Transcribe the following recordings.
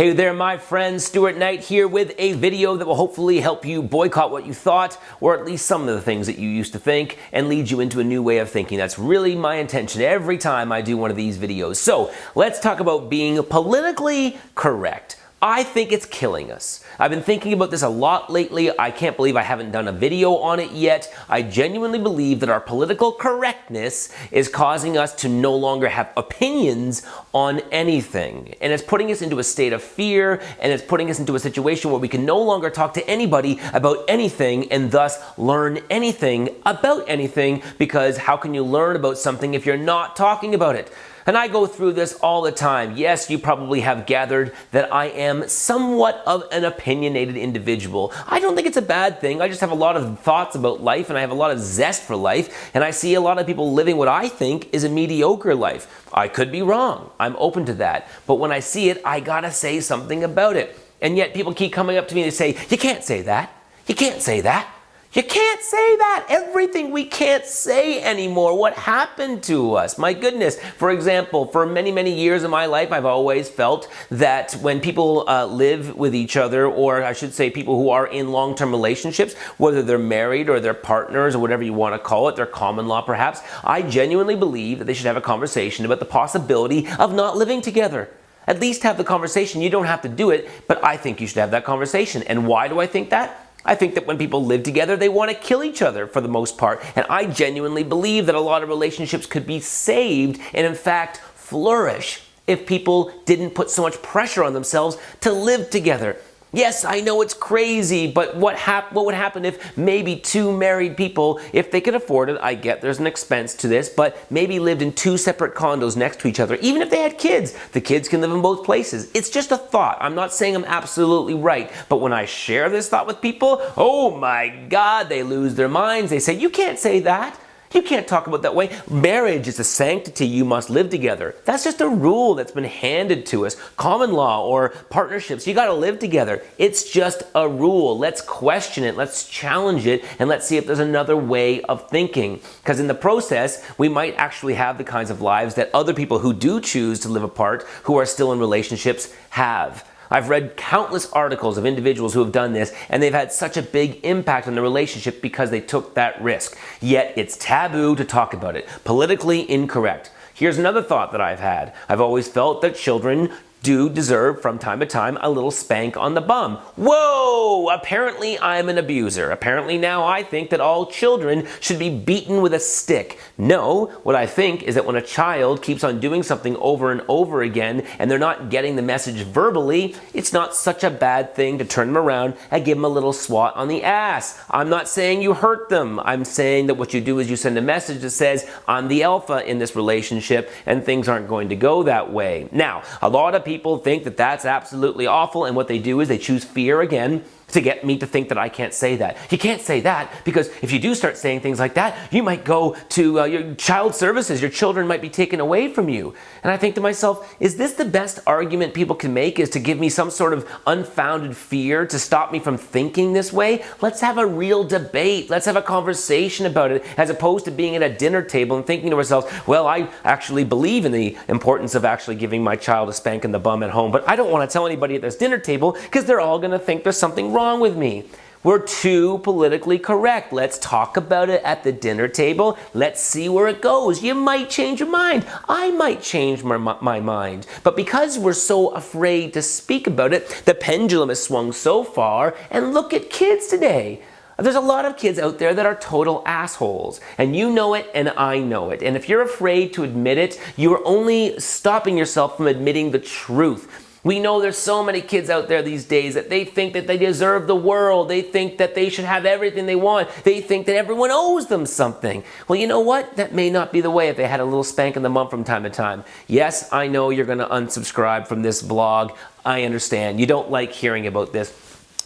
Hey there, my friend, Stuart Knight here with a video that will hopefully help you boycott what you thought, or at least some of the things that you used to think, and lead you into a new way of thinking. That's really my intention every time I do one of these videos. So let's talk about being politically correct. I think it's killing us. I've been thinking about this a lot lately. I can't believe I haven't done a video on it yet. I genuinely believe that our political correctness is causing us to no longer have opinions on anything. And it's putting us into a state of fear, and it's putting us into a situation where we can no longer talk to anybody about anything and thus learn anything about anything, because how can you learn about something if you're not talking about it? And I go through this all the time. Yes, you probably have gathered that I am somewhat of an opinionated individual. I don't think it's a bad thing. I just have a lot of thoughts about life, and I have a lot of zest for life, and I see a lot of people living what I think is a mediocre life. I could be wrong. I'm open to that. But when I see it, I gotta say something about it. And yet people keep coming up to me and say, "You can't say that. You can't say that. You can't say that." Everything we can't say anymore. What happened to us? My goodness. For example, for many, many years of my life, I've always felt that when people live with each other, or I should say people who are in long-term relationships, whether they're married or they're partners or whatever you want to call it, they're common law perhaps, I genuinely believe that they should have a conversation about the possibility of not living together. At least have the conversation. You don't have to do it, but I think you should have that conversation. And why do I think that? I think that when people live together, they want to kill each other for the most part. And I genuinely believe that a lot of relationships could be saved and in fact flourish if people didn't put so much pressure on themselves to live together. Yes, I know it's crazy, but what would happen if maybe two married people, if they could afford it, I get there's an expense to this, but maybe lived in two separate condos next to each other. Even if they had kids, the kids can live in both places. It's just a thought. I'm not saying I'm absolutely right, but when I share this thought with people, oh my God, they lose their minds. They say, "You can't say that. You can't talk about that way. Marriage is a sanctity. You must live together." That's just a rule that's been handed to us. Common law or partnerships, you got to live together. It's just a rule. Let's question it. Let's challenge it. And let's see if there's another way of thinking. Because in the process, we might actually have the kinds of lives that other people who do choose to live apart, who are still in relationships, have. I've read countless articles of individuals who have done this, and they've had such a big impact on the relationship because they took that risk. Yet it's taboo to talk about it. Politically incorrect. Here's another thought that I've had. I've always felt that children do deserve from time to time a little spank on the bum. Whoa! Apparently I'm an abuser. Apparently now I think that all children should be beaten with a stick. No, what I think is that when a child keeps on doing something over and over again and they're not getting the message verbally, it's not such a bad thing to turn them around and give them a little swat on the ass. I'm not saying you hurt them. I'm saying that what you do is you send a message that says, "I'm the alpha in this relationship and things aren't going to go that way." Now, a lot of people think that that's absolutely awful, and what they do is they choose fear again to get me to think that I can't say that. You can't say that because if you do start saying things like that, you might go to your child services. Your children might be taken away from you. And I think to myself, is this the best argument people can make, is to give me some sort of unfounded fear to stop me from thinking this way? Let's have a real debate. Let's have a conversation about it, as opposed to being at a dinner table and thinking to ourselves, well, I actually believe in the importance of actually giving my child a spank in the bum at home, but I don't want to tell anybody at this dinner table because they're all going to think there's something wrong with me. We're too politically correct. Let's talk about it at the dinner table. Let's see where it goes. You might change your mind. I might change my mind. But because we're so afraid to speak about it, the pendulum has swung so far, and look at kids today. There's a lot of kids out there that are total assholes, and you know it and I know it. And if you're afraid to admit it, you're only stopping yourself from admitting the truth. We know there's so many kids out there these days that they think that they deserve the world. They think that they should have everything they want. They think that everyone owes them something. Well, you know what? That may not be the way if they had a little spank in the bum from time to time. Yes, I know you're going to unsubscribe from this vlog. I understand. You don't like hearing about this.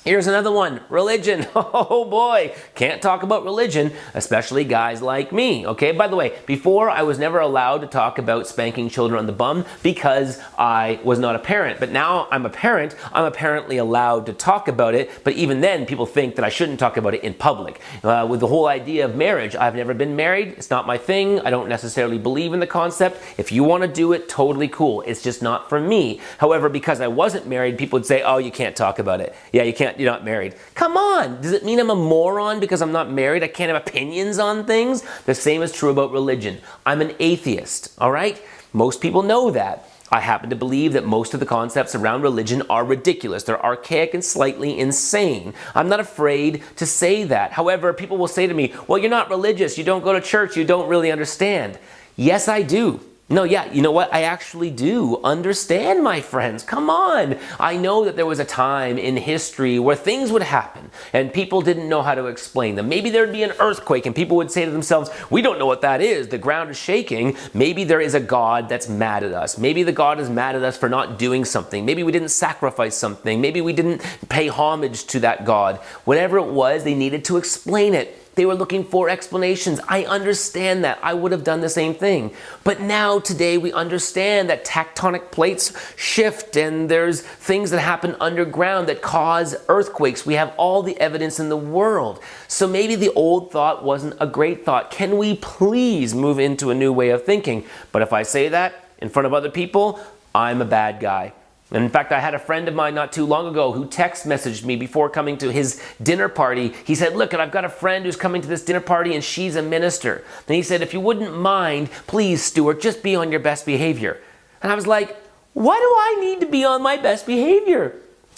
Here's another one, religion. Oh boy, can't talk about religion, especially guys like me, okay? By the way, before I was never allowed to talk about spanking children on the bum because I was not a parent, but now I'm a parent, I'm apparently allowed to talk about it, but even then people think that I shouldn't talk about it in public. With the whole idea of marriage, I've never been married, it's not my thing, I don't necessarily believe in the concept. If you want to do it, totally cool, it's just not for me. However, because I wasn't married, people would say, oh, you can't talk about it. Yeah, you can't. You're not married. Come on! Does it mean I'm a moron because I'm not married? I can't have opinions on things? The same is true about religion. I'm an atheist, all right? Most people know that. I happen to believe that most of the concepts around religion are ridiculous. They're archaic and slightly insane. I'm not afraid to say that. However, people will say to me, well, you're not religious, you don't go to church, you don't really understand. Yes, I do. No, yeah, you know what? I actually do understand, my friends. Come on. I know that there was a time in history where things would happen and people didn't know how to explain them. Maybe there'd be an earthquake and people would say to themselves, we don't know what that is. The ground is shaking. Maybe there is a God that's mad at us. Maybe the God is mad at us for not doing something. Maybe we didn't sacrifice something. Maybe we didn't pay homage to that God. Whatever it was, they needed to explain it. They were looking for explanations. I understand that. I would have done the same thing. But now, today, we understand that tectonic plates shift and there's things that happen underground that cause earthquakes. We have all the evidence in the world. So maybe the old thought wasn't a great thought. Can we please move into a new way of thinking? But if I say that in front of other people, I'm a bad guy. And in fact, I had a friend of mine not too long ago who text messaged me before coming to his dinner party. He said, look, I've got a friend who's coming to this dinner party and she's a minister. And he said, if you wouldn't mind, please, Stuart, just be on your best behavior. And I was like, why do I need to be on my best behavior?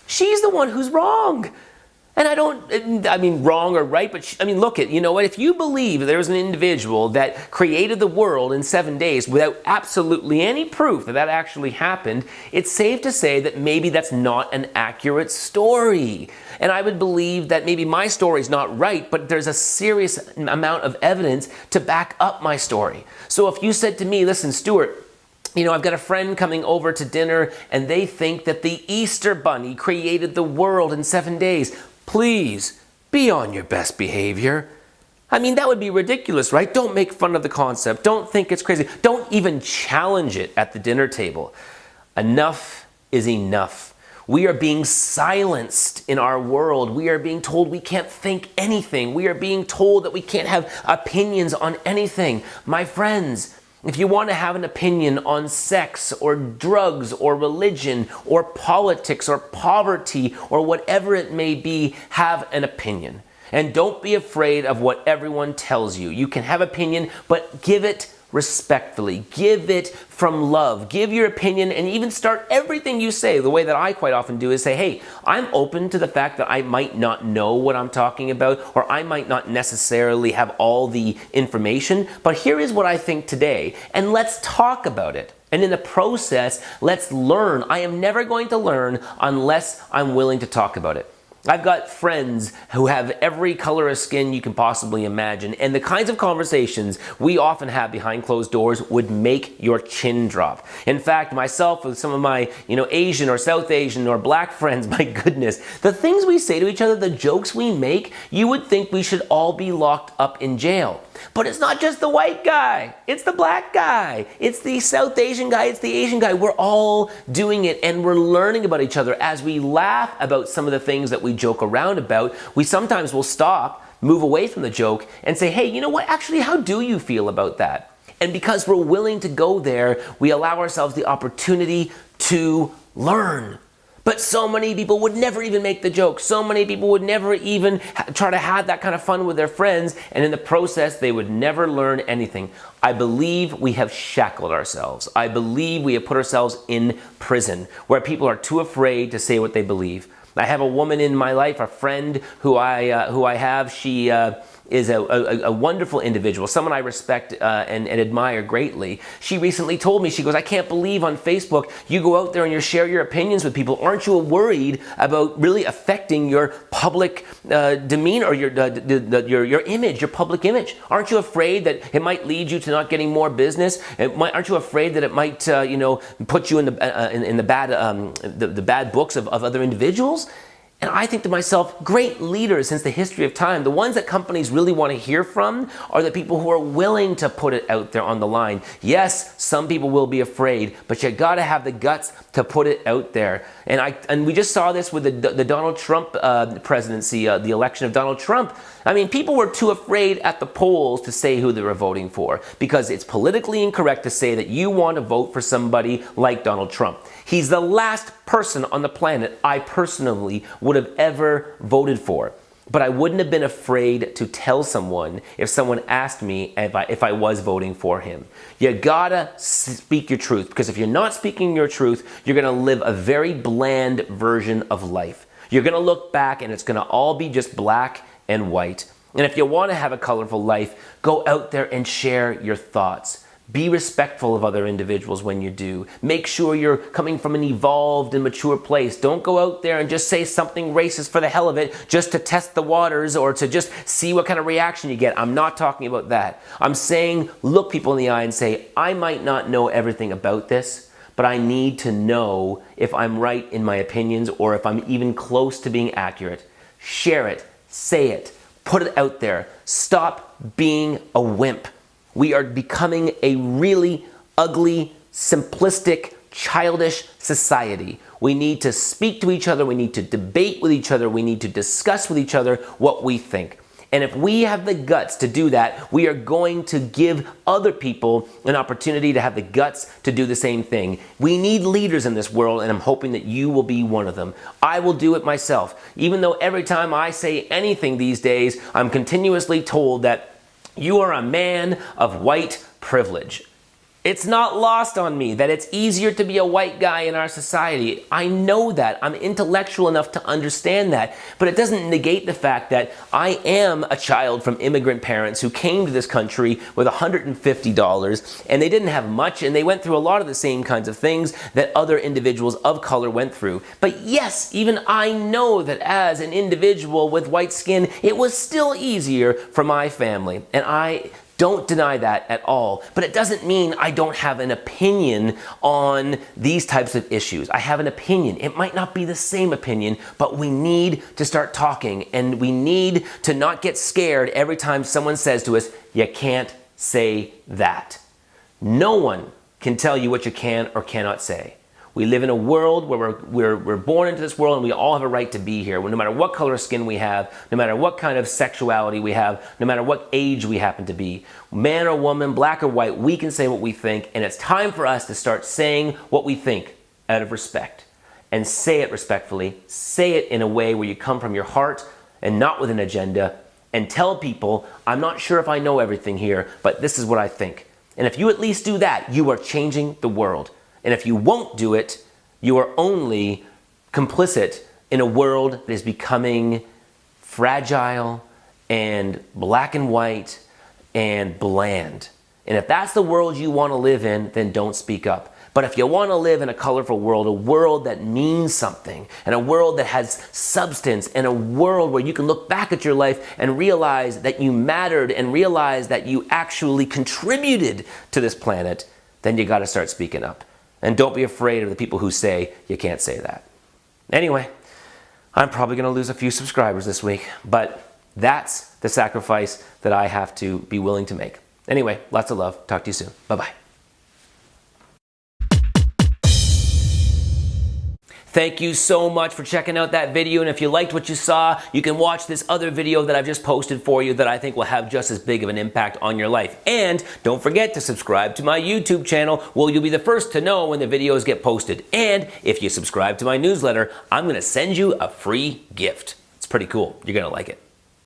She's the one who's wrong. And I mean, wrong or right, but look you know what? If you believe there's an individual that created the world in 7 days without absolutely any proof that that actually happened, it's safe to say that maybe that's not an accurate story. And I would believe that maybe my story's not right, but there's a serious amount of evidence to back up my story. So if you said to me, listen, Stuart, you know, I've got a friend coming over to dinner and they think that the Easter Bunny created the world in 7 days. Please, be on your best behavior. I mean, that would be ridiculous, right? Don't make fun of the concept. Don't think it's crazy. Don't even challenge it at the dinner table. Enough is enough. We are being silenced in our world. We are being told we can't think anything. We are being told that we can't have opinions on anything. My friends, if you want to have an opinion on sex or drugs or religion or politics or poverty or whatever it may be, have an opinion. And don't be afraid of what everyone tells you. You can have opinion, but give it respectfully. Give it from love. Give your opinion and even start everything you say. The way that I quite often do is say, hey, I'm open to the fact that I might not know what I'm talking about, or I might not necessarily have all the information, but here is what I think today, and let's talk about it. And in the process, let's learn. I am never going to learn unless I'm willing to talk about it. I've got friends who have every color of skin you can possibly imagine, and the kinds of conversations we often have behind closed doors would make your chin drop. In fact, myself with some of my, Asian or South Asian or black friends, my goodness, the things we say to each other, the jokes we make, you would think we should all be locked up in jail. But it's not just the white guy, it's the black guy, it's the South Asian guy, it's the Asian guy. We're all doing it and we're learning about each other. As we laugh about some of the things that we joke around about, we sometimes will stop, move away from the joke and say, hey, you know what, actually, how do you feel about that? And because we're willing to go there, we allow ourselves the opportunity to learn. But so many people would never even make the joke. So many people would never even try to have that kind of fun with their friends. And in the process, they would never learn anything. I believe we have shackled ourselves. I believe we have put ourselves in prison where people are too afraid to say what they believe. I have a woman in my life, a friend who I have. She is a wonderful individual, someone I respect and admire greatly. She recently told me, she goes, I can't believe on Facebook you go out there and you share your opinions with people. Aren't you worried about really affecting your public demeanor, or your image, your public image? Aren't you afraid that it might lead you to not getting more business? Aren't you afraid that it might put you in the bad books of other individuals? And I think to myself, great leaders since the history of time, the ones that companies really want to hear from are the people who are willing to put it out there on the line. Yes, some people will be afraid, but you got to have the guts to put it out there. And we just saw this with the Donald Trump presidency, the election of Donald Trump. I mean, people were too afraid at the polls to say who they were voting for because it's politically incorrect to say that you want to vote for somebody like Donald Trump. He's the last person on the planet I personally would have ever voted for. But I wouldn't have been afraid to tell someone if someone asked me if I was voting for him. You gotta speak your truth, because if you're not speaking your truth, you're gonna live a very bland version of life. You're gonna look back and it's gonna all be just black and white. And if you want to have a colorful life, go out there and share your thoughts. Be respectful of other individuals when you do. Make sure you're coming from an evolved and mature place. Don't go out there and just say something racist for the hell of it, just to test the waters or to just see what kind of reaction you get. I'm not talking about that. I'm saying look people in the eye and say, I might not know everything about this, but I need to know if I'm right in my opinions or if I'm even close to being accurate. Share it. Say it. Put it out there. Stop being a wimp. We are becoming a really ugly, simplistic, childish society. We need to speak to each other. We need to debate with each other. We need to discuss with each other what we think. And if we have the guts to do that, we are going to give other people an opportunity to have the guts to do the same thing. We need leaders in this world, and I'm hoping that you will be one of them. I will do it myself. Even though every time I say anything these days, I'm continuously told that you are a man of white privilege. It's not lost on me that it's easier to be a white guy in our society. I know that. I'm intellectual enough to understand that. But it doesn't negate the fact that I am a child from immigrant parents who came to this country with $150 and they didn't have much and they went through a lot of the same kinds of things that other individuals of color went through. But yes, even I know that as an individual with white skin, it was still easier for my family. And I don't deny that at all, but it doesn't mean I don't have an opinion on these types of issues. I have an opinion. It might not be the same opinion, but we need to start talking, and we need to not get scared every time someone says to us, you can't say that. No one can tell you what you can or cannot say. We live in a world where we're born into this world and we all have a right to be here. No matter what color of skin we have, no matter what kind of sexuality we have, no matter what age we happen to be, man or woman, black or white, we can say what we think, and it's time for us to start saying what we think out of respect. And say it respectfully. Say it in a way where you come from your heart and not with an agenda, and tell people, I'm not sure if I know everything here, but this is what I think. And if you at least do that, you are changing the world. And if you won't do it, you are only complicit in a world that is becoming fragile and black and white and bland. And if that's the world you want to live in, then don't speak up. But if you want to live in a colorful world, a world that means something, and a world that has substance, and a world where you can look back at your life and realize that you mattered and realize that you actually contributed to this planet, then you got to start speaking up. And don't be afraid of the people who say you can't say that. Anyway, I'm probably going to lose a few subscribers this week, but that's the sacrifice that I have to be willing to make. Anyway, lots of love. Talk to you soon. Bye-bye. Thank you so much for checking out that video, and if you liked what you saw, you can watch this other video that I've just posted for you that I think will have just as big of an impact on your life. And don't forget to subscribe to my YouTube channel where you'll be the first to know when the videos get posted. And if you subscribe to my newsletter, I'm going to send you a free gift. It's pretty cool. You're going to like it.